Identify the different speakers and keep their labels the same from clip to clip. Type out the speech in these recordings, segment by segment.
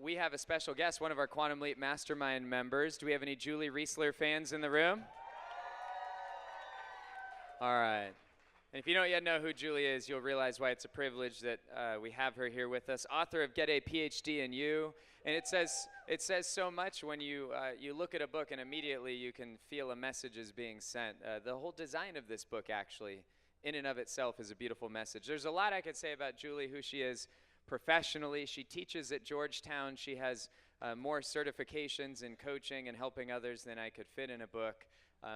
Speaker 1: We have a special guest, one of our Quantum Leap Mastermind members. Do we have any Julie Reisler fans in the room? All right. And if you don't yet know who Julie is, you'll realize why it's a privilege that we have her here with us. Author of Get a PhD in You. And it says so much when you look at a book and immediately you can feel a message is being sent. The whole design of this book, actually, in and of itself is a beautiful message. There's a lot I could say about Julie, who she is professionally. She teaches at Georgetown. She has more certifications in coaching and helping others than I could fit in a book.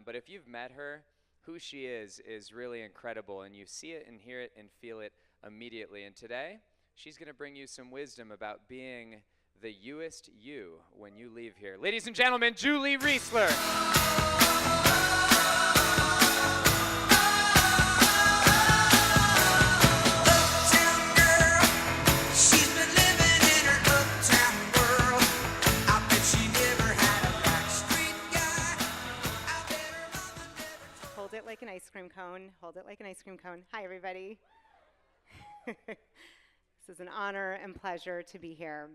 Speaker 1: But if you've met her, who she is really incredible, and you see it and hear it and feel it immediately. And today, she's going to bring you some wisdom about being the you-est you when you leave here. Ladies and gentlemen, Julie Reisler.
Speaker 2: Hold it like an ice cream cone. Hold it like an ice cream cone. Hi, everybody. This is an honor and pleasure to be here.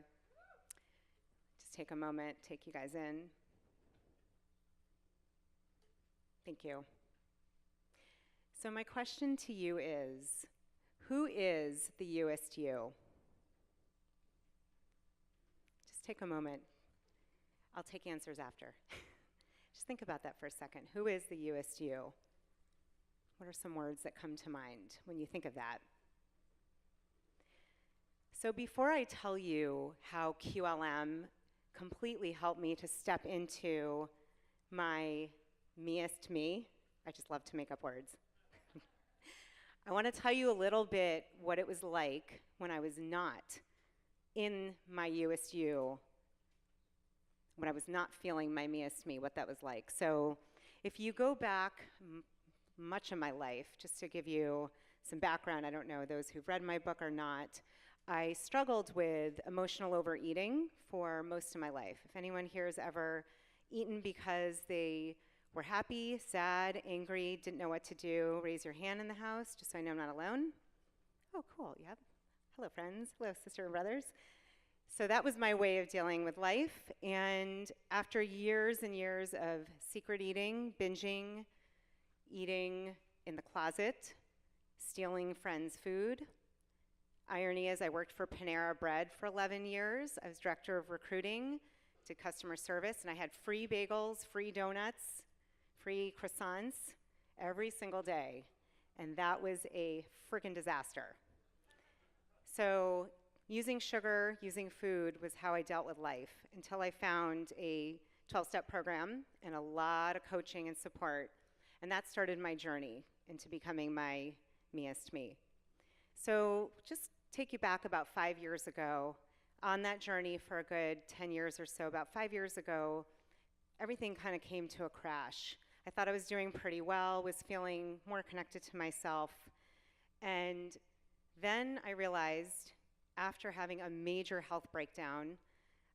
Speaker 2: Just take a moment, take you guys in. Thank you. So my question to you is, who is the you-est you? Just take a moment. I'll take answers after. Just think about that for a second. Who is the you-est you? What are some words that come to mind when you think of that? So before I tell you how QLM completely helped me to step into my me-est me, I just love to make up words. I want to tell you a little bit what it was like when I was not in my you-est you, when I was not feeling my me-est me, what that was like. So if you go back much of my life, just to give you some background, I don't know those who've read my book or not, I struggled with emotional overeating for most of my life. If anyone here has ever eaten because they were happy, sad, angry, didn't know what to do, raise your hand in the house, just so I know I'm not alone. Oh, cool, yep. Hello, friends. Hello, sister and brothers. So that was my way of dealing with life. And after years and years of secret eating, binging, eating in the closet, stealing friends' food. Irony is I worked for Panera Bread for 11 years. I was director of recruiting, did customer service, and I had free bagels, free donuts, free croissants every single day. And that was a freaking disaster. So using sugar, using food was how I dealt with life until I found a 12-step program and a lot of coaching and support. And that started my journey into becoming my me-est me. So just take you back about 5 years ago. On that journey for a good 10 years or so, about 5 years ago, everything kind of came to a crash. I thought I was doing pretty well, was feeling more connected to myself. And then I realized, after having a major health breakdown,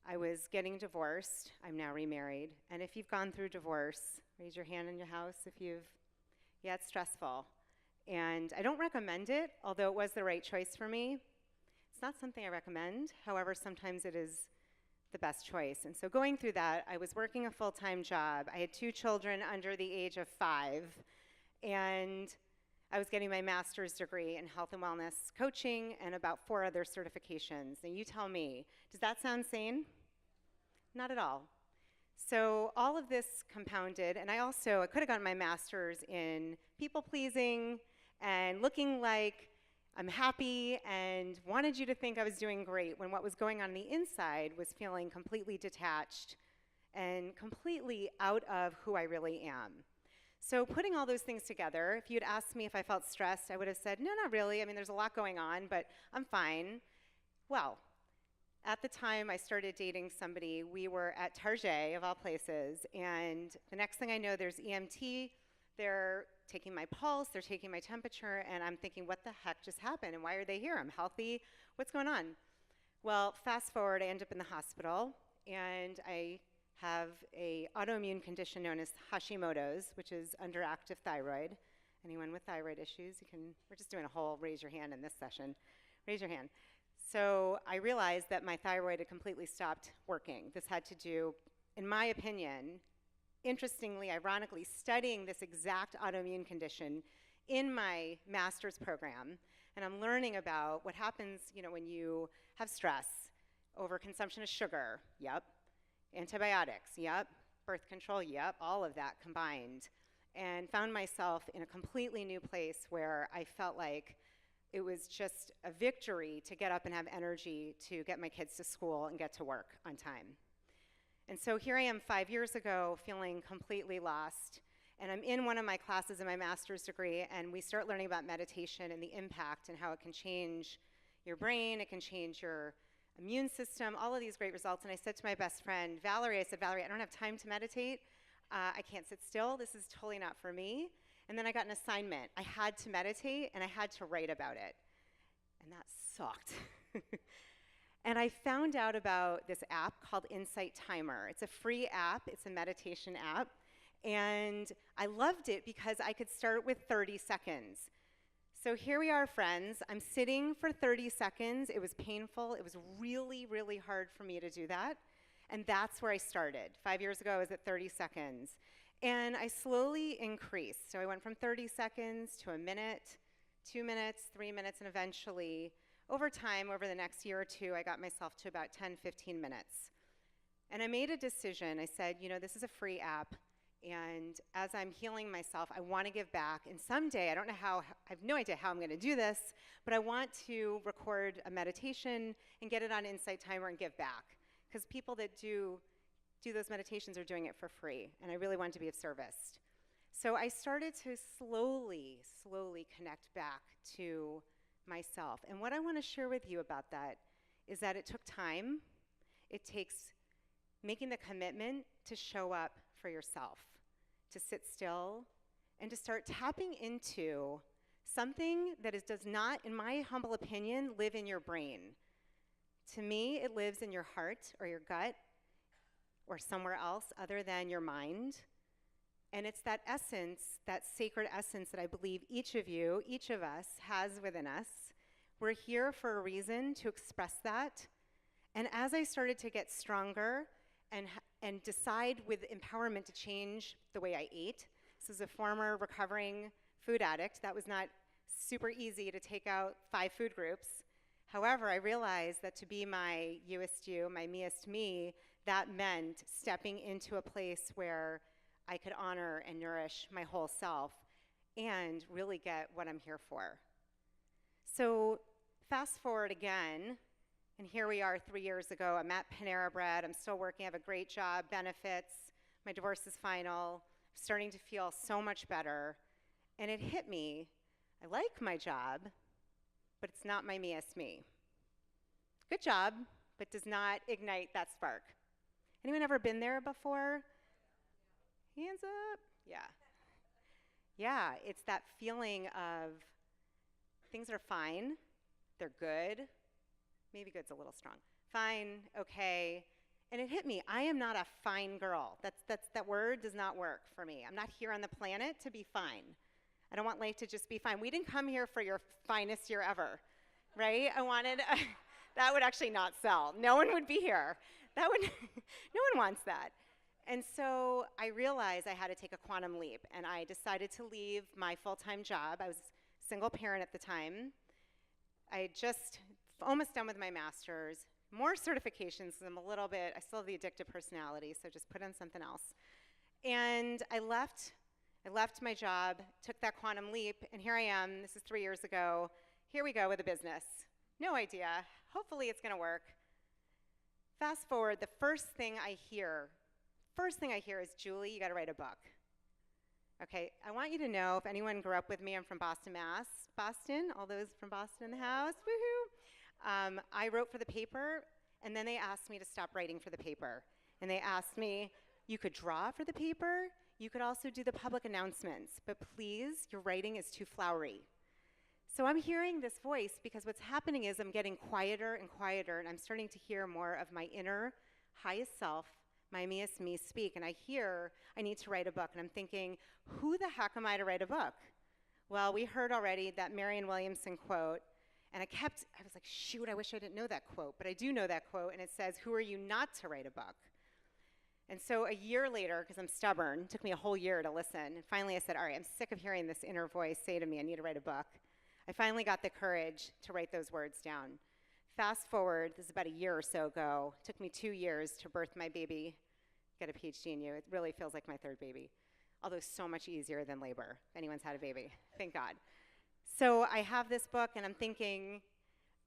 Speaker 2: I was getting divorced. I'm now remarried. And if you've gone through divorce, raise your hand in your house if you've, yeah, it's stressful. And I don't recommend it, although it was the right choice for me. It's not something I recommend. However, sometimes it is the best choice. And so going through that, I was working a full-time job. I had 2 children under the age of 5. And I was getting my master's degree in health and wellness coaching and about 4 other certifications. Now you tell me, does that sound sane? Not at all. So all of this compounded, and I could have gotten my master's in people-pleasing and looking like I'm happy and wanted you to think I was doing great when what was going on the inside was feeling completely detached and completely out of who I really am. So putting all those things together, if you'd asked me if I felt stressed, I would have said, no, not really. I mean, there's a lot going on, but I'm fine. Well, at the time I started dating somebody, we were at Target, of all places, and the next thing I know, there's EMT. They're taking my pulse, they're taking my temperature, and I'm thinking, what the heck just happened, and why are they here? I'm healthy. What's going on? Well, fast forward, I end up in the hospital, and I have an autoimmune condition known as Hashimoto's, which is underactive thyroid. Anyone with thyroid issues, we're just doing a whole raise your hand in this session. Raise your hand. So I realized that my thyroid had completely stopped working. This had to do, in my opinion, interestingly, ironically, studying this exact autoimmune condition in my master's program. And I'm learning about what happens, when you have stress, overconsumption of sugar, yep, antibiotics, yep, birth control, yep, all of that combined. And found myself in a completely new place where I felt like it was just a victory to get up and have energy to get my kids to school and get to work on time. And so here I am 5 years ago feeling completely lost. And I'm in one of my classes in my master's degree, and we start learning about meditation and the impact and how it can change your brain, it can change your immune system, all of these great results. And I said to my best friend, Valerie, I don't have time to meditate. I can't sit still. This is totally not for me. And then I got an assignment. I had to meditate, and I had to write about it. And that sucked. And I found out about this app called Insight Timer. It's a free app. It's a meditation app. And I loved it because I could start with 30 seconds. So here we are, friends. I'm sitting for 30 seconds. It was painful. It was really, really hard for me to do that. And that's where I started. 5 years ago, I was at 30 seconds. And I slowly increased. So I went from 30 seconds to a minute, 2 minutes, 3 minutes, and eventually, over time, over the next year or two, I got myself to about 10, 15 minutes. And I made a decision. I said, this is a free app. And as I'm healing myself, I want to give back. And someday, I have no idea how I'm going to do this, but I want to record a meditation and get it on Insight Timer and give back. Because people that do those meditations are doing it for free. And I really want to be of service. So I started to slowly connect back to myself. And what I want to share with you about that is that it took time. It takes making the commitment to show up for yourself, to sit still, and to start tapping into something that does not, in my humble opinion, live in your brain. To me, it lives in your heart or your gut or somewhere else other than your mind. And it's that essence, that sacred essence that I believe each of us has within us. We're here for a reason to express that. And as I started to get stronger and decide with empowerment to change the way I ate, this is a former recovering food addict. That was not super easy to take out 5 food groups. However, I realized that to be my you-est you, my me-est me, that meant stepping into a place where I could honor and nourish my whole self and really get what I'm here for. So fast forward again, and here we are 3 years ago. I'm at Panera Bread. I'm still working. I have a great job, benefits. My divorce is final. I'm starting to feel so much better. And it hit me. I like my job, but it's not my me-est me. Good job, but does not ignite that spark. Anyone ever been there before? Hands up. Yeah, it's that feeling of things are fine, they're good. Maybe good's a little strong. Fine, okay. And it hit me. I am not a fine girl. That word does not work for me. I'm not here on the planet to be fine. I don't want life to just be fine. We didn't come here for your finest year ever, right? That would actually not sell. No one would be here. No one wants that. And so I realized I had to take a quantum leap, and I decided to leave my full-time job. I was a single parent at the time. I had just almost done with my master's, more certifications because I still have the addictive personality, so just put in something else. And I left my job, took that quantum leap, and here I am. This is 3 years ago. Here we go with a business. No idea. Hopefully it's going to work. Fast forward, the first thing I hear is, Julie, you got to write a book. Okay, I want you to know, if anyone grew up with me, I'm from Boston, Mass. Boston, all those from Boston in the house, woohoo. I wrote for the paper, and then they asked me to stop writing for the paper. And they asked me, you could draw for the paper, you could also do the public announcements, but please, your writing is too flowery. So I'm hearing this voice because what's happening is I'm getting quieter and quieter, and I'm starting to hear more of my inner highest self, my me-est me speak, and I hear I need to write a book, and I'm thinking, who the heck am I to write a book? Well, we heard already that Marianne Williamson quote, And I was like, shoot, I wish I didn't know that quote, but I do know that quote, and it says, who are you not to write a book? And so a year later, because I'm stubborn, it took me a whole year to listen, and finally I said, all right, I'm sick of hearing this inner voice say to me, I need to write a book. I finally got the courage to write those words down. Fast forward, this is about a year or so ago, it took me 2 years to birth my baby, get a PhD in You. It really feels like my third baby, although so much easier than labor, if anyone's had a baby, thank God. So I have this book, and I'm thinking,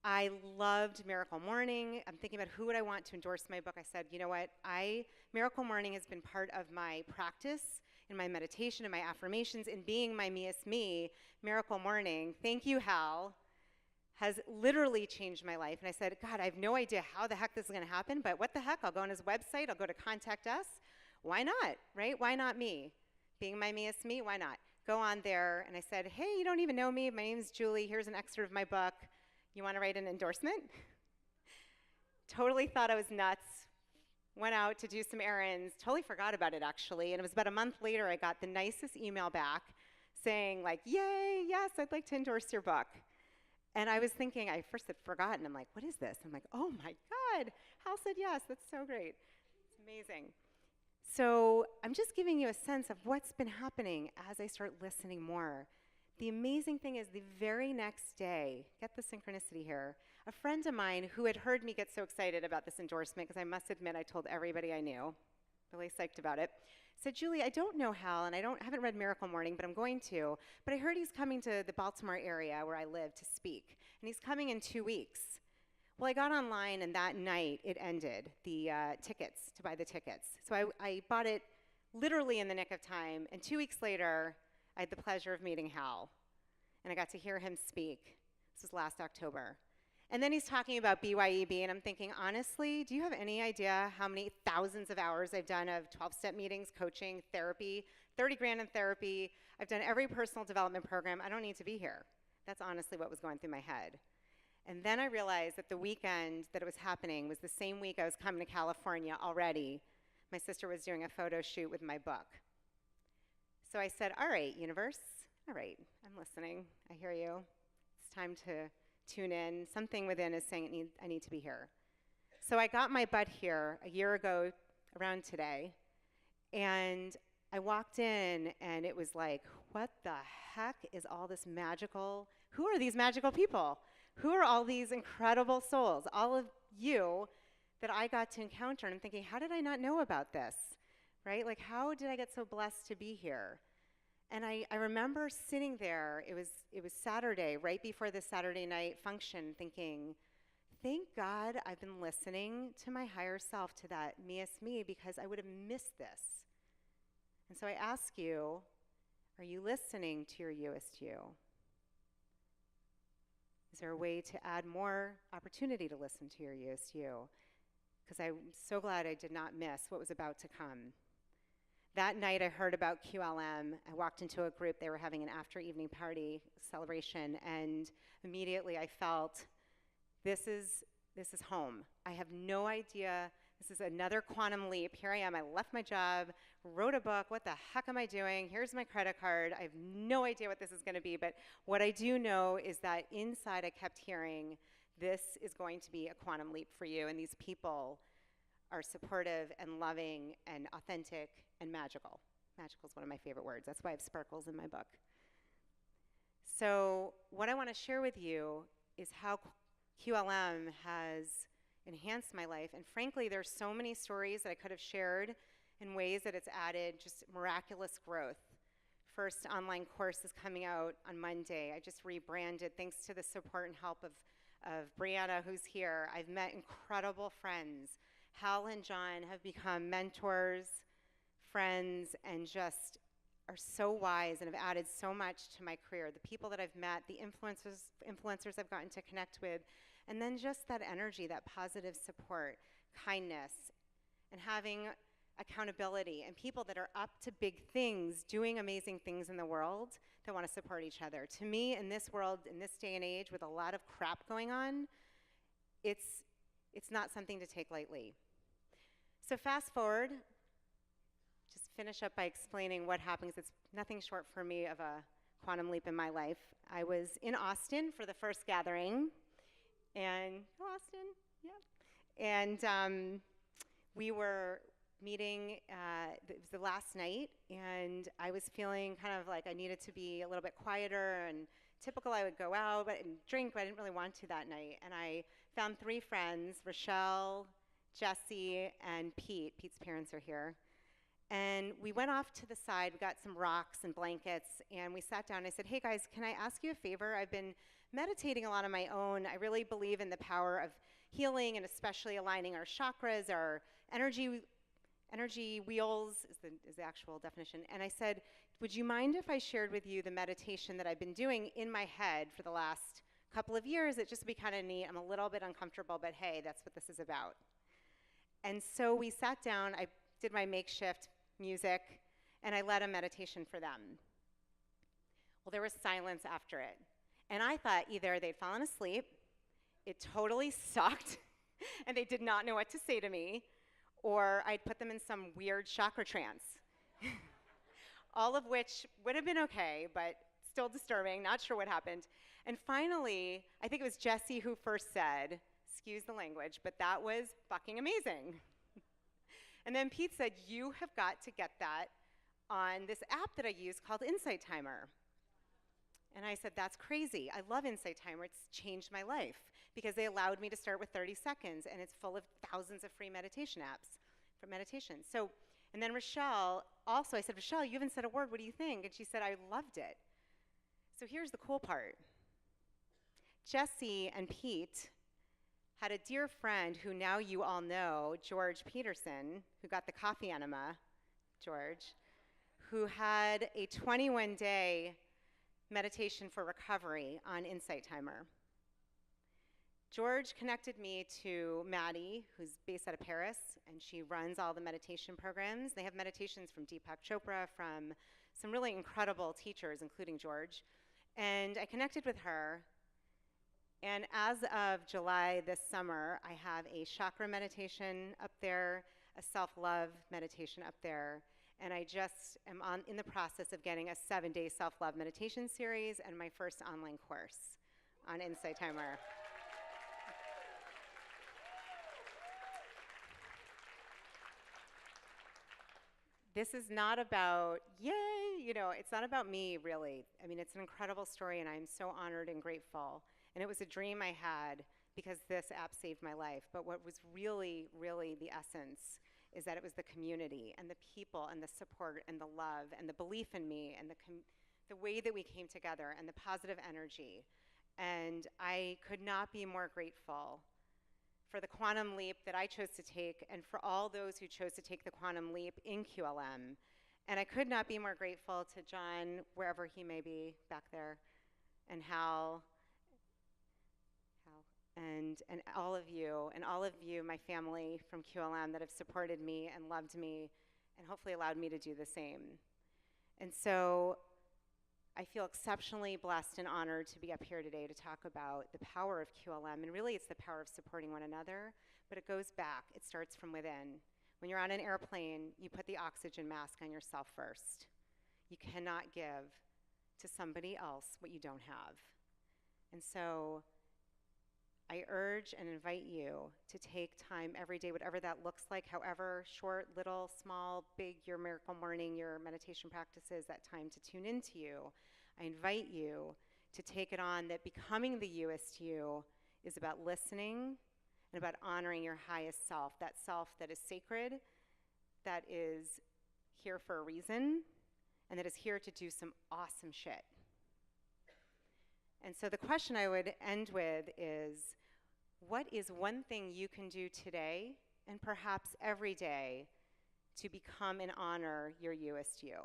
Speaker 2: I loved Miracle Morning. I'm thinking about who would I want to endorse my book. I said, you know what, Miracle Morning has been part of my practice, in my meditation, in my affirmations, in being my me-est me. Miracle Morning, thank you, Hal, has literally changed my life. And I said, God, I have no idea how the heck this is gonna happen, but what the heck, I'll go on his website, I'll go to Contact Us. Why not, right? Why not me? Being my me-est me, why not? Go on there, and I said, hey, you don't even know me, my name's Julie, here's an excerpt of my book. You wanna write an endorsement? Totally thought I was nuts. Went out to do some errands, totally forgot about it actually, and it was about a month later I got the nicest email back saying like, yay, yes, I'd like to endorse your book. And I was thinking, I first had forgotten, I'm like, what is this? I'm like, oh my God, Hal said yes, that's so great. It's amazing. So I'm just giving you a sense of what's been happening as I start listening more. The amazing thing is the very next day, get the synchronicity here, a friend of mine who had heard me get so excited about this endorsement, because I must admit I told everybody I knew, really psyched about it, said, Julie, I don't know Hal, and I haven't read Miracle Morning, but I'm going to, but I heard he's coming to the Baltimore area where I live to speak, and he's coming in 2 weeks. Well, I got online, and that night it ended, the tickets, to buy the tickets. So I bought it literally in the nick of time, and 2 weeks later, I had the pleasure of meeting Hal, and I got to hear him speak. This was last October. And then he's talking about BYEB, and I'm thinking, honestly, do you have any idea how many thousands of hours I've done of 12-step meetings, coaching, therapy, 30 grand in therapy? I've done every personal development program. I don't need to be here. That's honestly what was going through my head. And then I realized that the weekend that it was happening was the same week I was coming to California already. My sister was doing a photo shoot with my book. So I said, all right, universe, all right, I'm listening. I hear you. It's time to tune in. Something within is saying I need to be here. So I got my butt here a year ago around today, and I walked in, and it was like, what the heck is all this magical? Who are these magical people? Who are all these incredible souls? All of you that I got to encounter. And I'm thinking, how did I not know about this? Right? Like, how did I get so blessed to be here? And I remember sitting there, it was Saturday, right before the Saturday night function, thinking, thank God I've been listening to my higher self, to that me-est me, because I would have missed this. And so I ask you, are you listening to your you-est you? Is there a way to add more opportunity to listen to your you-est you? Because I'm so glad I did not miss what was about to come. That night I heard about QLM. I walked into a group, they were having an after evening party celebration, and immediately I felt, this is home. I have no idea, this is another quantum leap. Here I am, I left my job, wrote a book, what the heck am I doing? Here's my credit card. I have no idea what this is gonna be, but what I do know is that inside I kept hearing, this is going to be a quantum leap for you, and these people are supportive and loving and authentic and magical. Magical is one of my favorite words. That's why I have sparkles in my book. So what I want to share with you is how QLM has enhanced my life. And frankly, there's so many stories that I could have shared in ways that it's added just miraculous growth. First online course is coming out on Monday. I just rebranded thanks to the support and help of Brianna, who's here. I've met incredible friends. Hal and John have become mentors, friends, and just are so wise and have added so much to my career. The people that I've met, the influencers I've gotten to connect with, and then just that energy, that positive support, kindness, and having accountability, and people that are up to big things, doing amazing things in the world that want to support each other. To me, in this world, in this day and age, with a lot of crap going on, it's not something to take lightly. So fast forward, just finish up by explaining what happens. It's nothing short for me of a quantum leap in my life. I was in Austin for the first gathering, and Austin, yeah. And we were meeting, it was the last night, and I was feeling kind of like I needed to be a little bit quieter, and typical I would go out and drink, but I didn't really want to that night. And I found 3 friends, Rochelle, Jesse, and Pete. Pete's parents are here. And we went off to the side, we got some rocks and blankets, and we sat down. I said, hey guys, can I ask you a favor? I've been meditating a lot on my own. I really believe in the power of healing, and especially aligning our chakras, our energy wheels is the actual definition. And I said, would you mind if I shared with you the meditation that I've been doing in my head for the last couple of years? It just would be kind of neat. I'm a little bit uncomfortable, but hey, that's what this is about. And so we sat down, I did my makeshift music, and I led a meditation for them. Well, there was silence after it. And I thought either they'd fallen asleep, it totally sucked, and they did not know what to say to me, or I'd put them in some weird chakra trance. All of which would have been okay, but still disturbing, not sure what happened. And finally, I think it was Jesse who first said, excuse the language, but that was fucking amazing. And then Pete said, you have got to get that on this app that I use called Insight Timer. And I said, that's crazy. I love Insight Timer. It's changed my life because they allowed me to start with 30 seconds, and it's full of thousands of free meditation apps for meditation. So, and then Rochelle, also I said, Rochelle, you haven't said a word. What do you think? And she said, I loved it. So here's the cool part. Jesse and Pete had a dear friend who now you all know, George Peterson, who got the coffee enema, George, who had a 21-day meditation for recovery on Insight Timer. George connected me to Maddie, who's based out of Paris, and she runs all the meditation programs. They have meditations from Deepak Chopra, from some really incredible teachers, including George. And I connected with her. And as of July this summer, I have a chakra meditation up there, a self-love meditation up there, and I just am in the process of getting a 7-day self-love meditation series and my first online course on Insight Timer. This is not about, yay, it's not about me, really. I mean, it's an incredible story, and I'm so honored and grateful. And it was a dream I had because this app saved my life. But what was really, really the essence is that it was the community and the people and the support and the love and the belief in me and the way that we came together and the positive energy. And I could not be more grateful for the quantum leap that I chose to take and for all those who chose to take the quantum leap in QLM. And I could not be more grateful to John, wherever he may be back there, and Hal, and all of you, my family from QLM that have supported me and loved me and hopefully allowed me to do the same. And so I feel exceptionally blessed and honored to be up here today to talk about the power of QLM. And really it's the power of supporting one another, but it goes back. It starts from within. When you're on an airplane, you put the oxygen mask on yourself first. You cannot give to somebody else what you don't have. And so I urge and invite you to take time every day, whatever that looks like, however short, little, small, big, your miracle morning, your meditation practices, that time to tune into you. I invite you to take it on that becoming the You-est you is about listening and about honoring your highest self that is sacred, that is here for a reason, and that is here to do some awesome shit. And so the question I would end with is, what is one thing you can do today and perhaps every day to become and honor your You-est you?